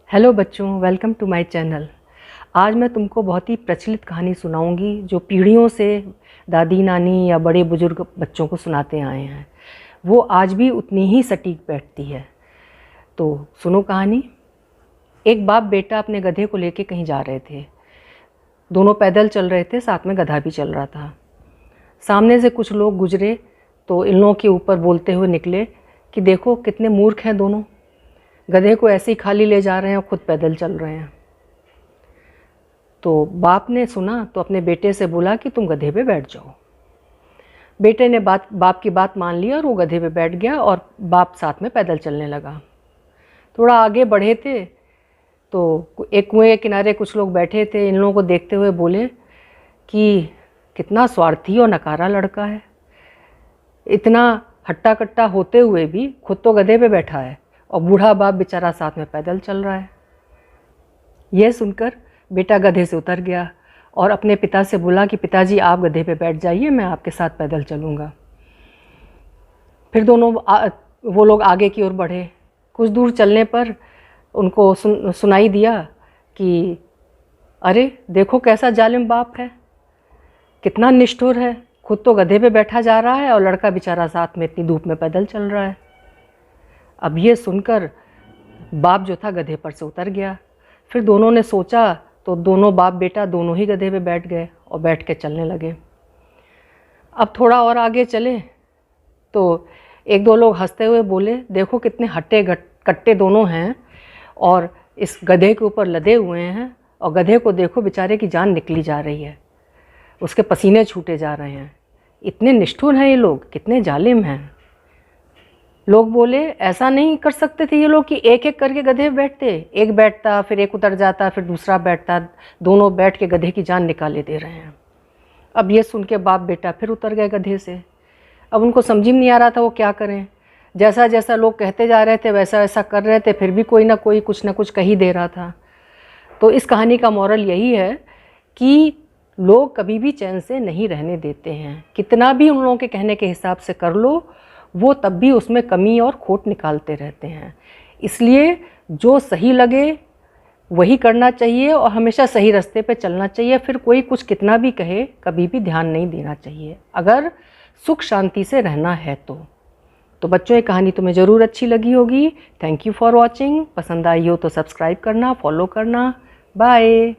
Hello बच्चों, welcome to my channel. आज मैं तुमको बहुत ही प्रचलित कहानी सुनाऊंगी जो पीढ़ियों से दादी नानी या बड़े बुजुर्ग बच्चों को सुनाते आए हैं। वो आज भी उतनी ही सटीक बैठती है। तो सुनो कहानी। एक बाप बेटा अपने गधे को लेके कहीं जा रहे थे। दोनों पैदल चल रहे थे, साथ में गधा भी चल रहा था। सामने से कुछ लोग गुजरे तो इन लोगों के ऊपर बोलते हुए निकले कि देखो कितने मूर्ख हैं दोनों, गधे को ऐसे ही खाली ले जा रहे हैं और खुद पैदल चल रहे हैं। तो बाप ने सुना तो अपने बेटे से बोला कि तुम गधे पे बैठ जाओ। बेटे ने बाप की बात मान ली और वो गधे पे बैठ गया और बाप साथ में पैदल चलने लगा। थोड़ा आगे बढ़े थे तो एक कुएं के किनारे कुछ लोग बैठे थे। इन लोगों को देखते हुए बोले कि कितना स्वार्थी और नकारा लड़का है, इतना हट्टा कट्टा होते हुए भी खुद तो गधे पे बैठा है और बूढ़ा बाप बेचारा साथ में पैदल चल रहा है। यह सुनकर बेटा गधे से उतर गया और अपने पिता से बोला कि पिताजी आप गधे पे बैठ जाइए, मैं आपके साथ पैदल चलूँगा। फिर वो लोग आगे की ओर बढ़े। कुछ दूर चलने पर उनको सुनाई दिया कि अरे देखो कैसा जालिम बाप है, कितना निष्ठुर है, खुद तो गधे पे बैठा जा रहा है और लड़का बेचारा साथ में इतनी धूप में पैदल चल रहा है। अब ये सुनकर बाप जो था गधे पर से उतर गया। फिर दोनों ने सोचा तो दोनों बाप बेटा दोनों ही गधे पे बैठ गए और बैठ के चलने लगे। अब थोड़ा और आगे चले तो एक दो लोग हंसते हुए बोले देखो कितने हट्टे कट्टे दोनों हैं और इस गधे के ऊपर लदे हुए हैं, और गधे को देखो बेचारे की जान निकली जा रही है, उसके पसीने छूटे जा रहे हैं। इतने निष्ठुर हैं ये लोग, कितने जालिम हैं। लोग बोले ऐसा नहीं कर सकते थे ये लोग कि एक एक करके गधे बैठते, एक बैठता फिर एक उतर जाता फिर दूसरा बैठता, दोनों बैठ के गधे की जान निकाले दे रहे हैं। अब ये सुन के बाप बेटा फिर उतर गए गधे से। अब उनको समझ में नहीं आ रहा था वो क्या करें। जैसा जैसा लोग कहते जा रहे थे वैसा वैसा कर रहे थे, फिर भी कोई ना कोई कुछ ना कुछ कह ही दे रहा था। तो इस कहानी का मोरल यही है कि लोग कभी भी चैन से नहीं रहने देते हैं। कितना भी उन लोगों के कहने के हिसाब से कर लो, वो तब भी उसमें कमी और खोट निकालते रहते हैं। इसलिए जो सही लगे वही करना चाहिए और हमेशा सही रास्ते पे चलना चाहिए। फिर कोई कुछ कितना भी कहे कभी भी ध्यान नहीं देना चाहिए, अगर सुख शांति से रहना है तो बच्चों ये कहानी तुम्हें ज़रूर अच्छी लगी होगी। Thank you for watching. पसंद आई हो तो सब्सक्राइब करना, फॉलो करना। बाय।